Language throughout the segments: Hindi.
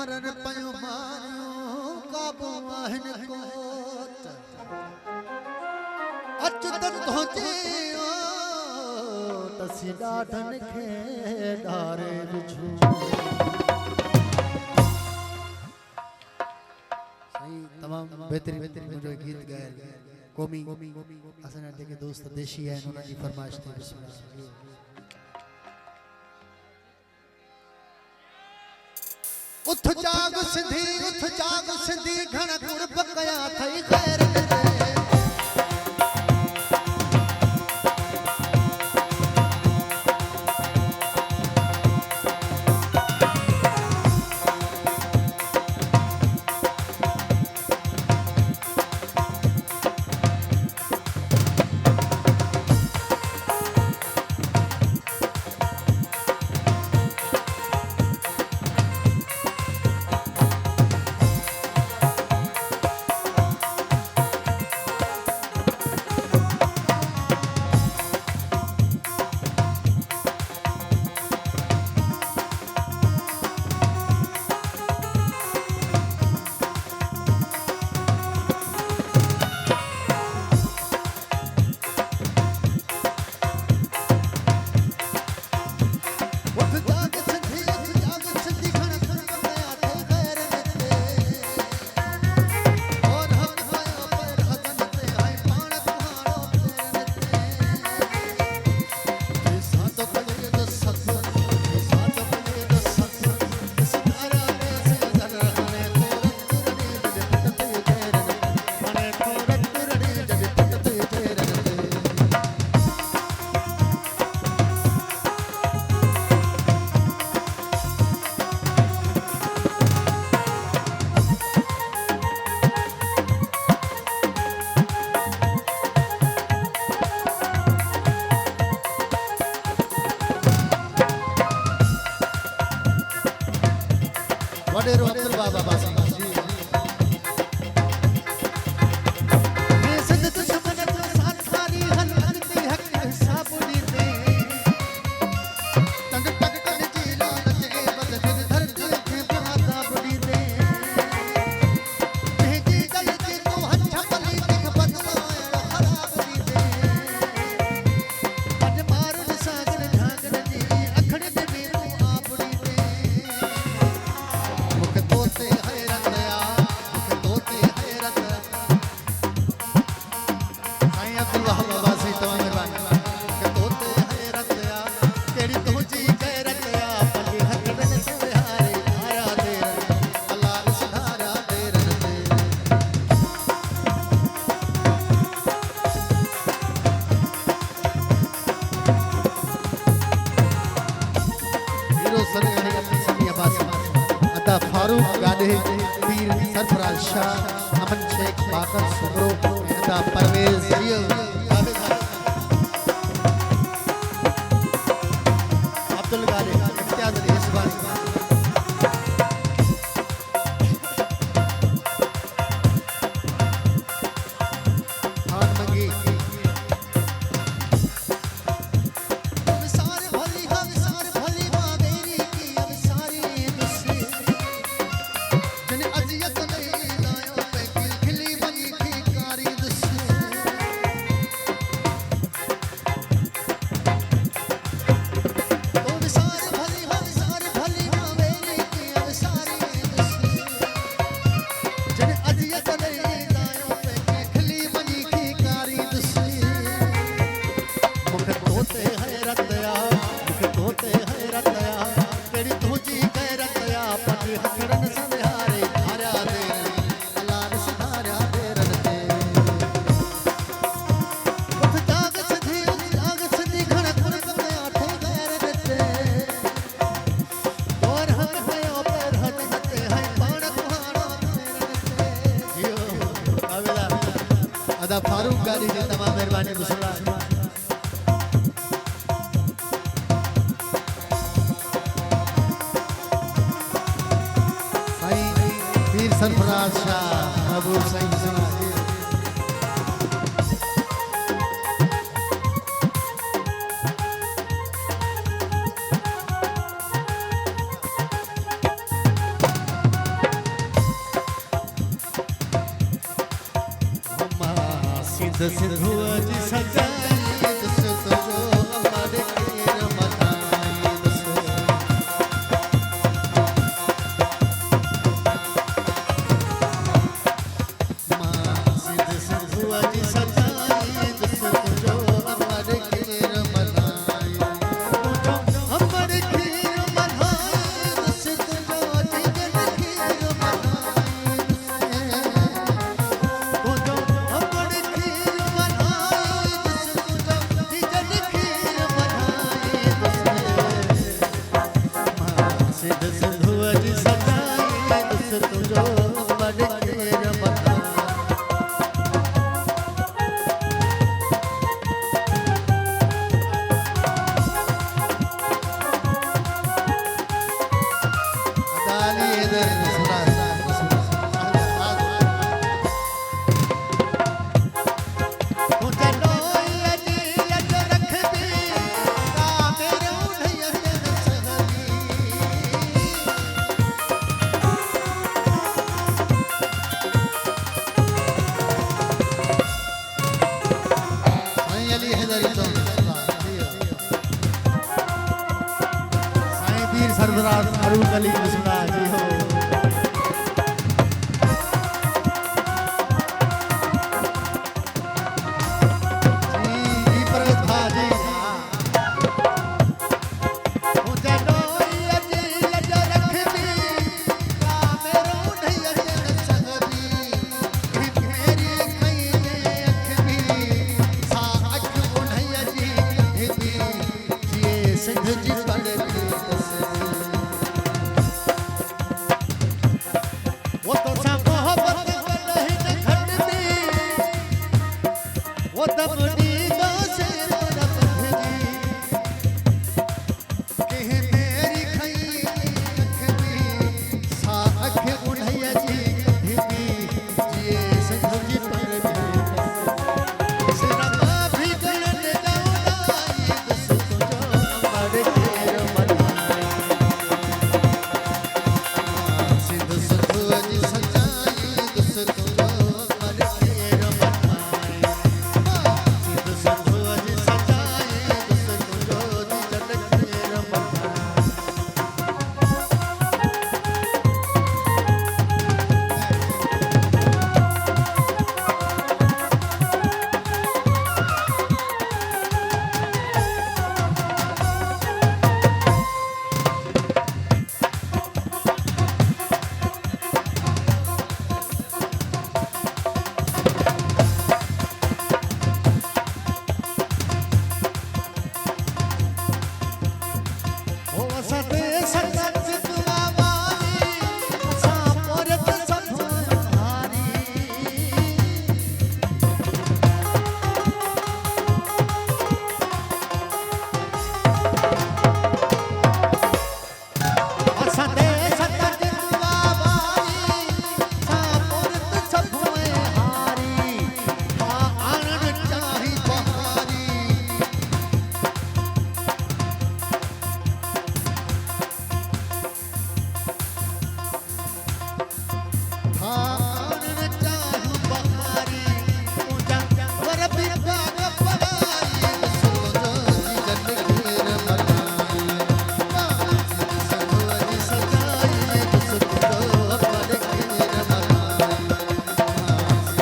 मरण पयो मारियो काबू आहन कोट अचतन पहुंचे तसी डाढन खे डारे विझू सही तमाम बेहतरीन मुझे गीत गायल कोमी असन अड्डे के दोस्त देशी है उन्होंने की फरमाइश थी उठ जाग सिंधी घण कुर्ब कया थई खैर वडेरो अब्दुल बाबा बासी फारूक गादे पीर सरफराज शाह अमन शेख बाकर सुमरो नेता परवेज अब्दुल गादे इम्तियाज अली इसबानी फारूक गाड़ी ने तमाम मेहरबानी मुसल्ला साईं पीर सरफराज शाह महबूब साईं सिद्ध सिद्धू जी सजाई दस तुझो अमर खीर मनाई दस मां सिद्ध सिद्धू जी सजाई दस तुझो अमर खीर मनाई अमर खीर मनाई दस तुझो जिगन खीर मनाई सिद्ध सिद्धू जी सजाई दस तुझो अमर खीर मनाई दाली इधर सुना सरदार फारूक अली बिस्मिल्लाह जी हो जी परवेज भा जी मुझे नोई अजी लज रखदी का मेरो नहीं अजन सहदी मेरी कई ने अख भी सा अख नहीं अजी कभी जी सिद्ध जी पढ़ वो तो सा मोहब्बत नहीं खटती वो दबनी से रब भेजी कहे मेरी खई अख भी सा अख उन्हैया जी कभी भी जिए सिंधु जी पर सिरमा भी गलन जाऊदाई दस तुझो अमर खीर मनाई सिद्ध सिद्धू जी सजाई दस तुझो अमर खीर मनाई सिद्ध सिद्धू जी सजाई दस तुझो जिगन खीर मनाई ओ सते सतत तुमावानी सापोरत संभारी ओ सते सतत तुमावानी सापोरत संभारी हां आनंद चाही बहारी आनंद चाहू बहारी पूजा वर बिरगा पगारी दस तुझो जिगन खीर मनाई सिद्ध सिद्धू जी सजाई दस तुझो अमर खीर मनाई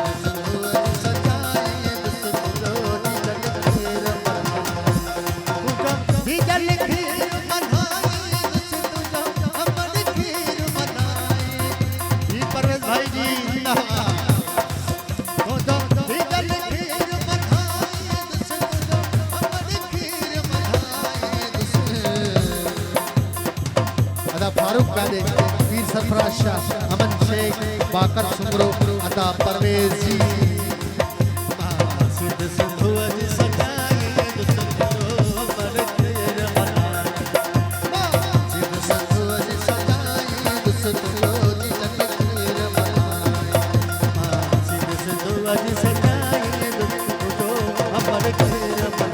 सिद्ध सिद्धू जी सजाई दस तुझो जिगन खीर मनाई जिगन खीर मनाई दस तुझो अमर खीर मनाई जी परवेज भाई जी फारूक गादे पीर सरफराज शाह अमन शेख बाकर सुमरो अता परवेज जी सिद्ध सिद्धू जी सजाई दस तुझो अमर खीर मनाई सिद्ध सिद्धू जी सजाई दस तुझो जिगन खीर मनाई सिद्ध सिद्धू जी सजाई दस तुझो अमर खीर मनाई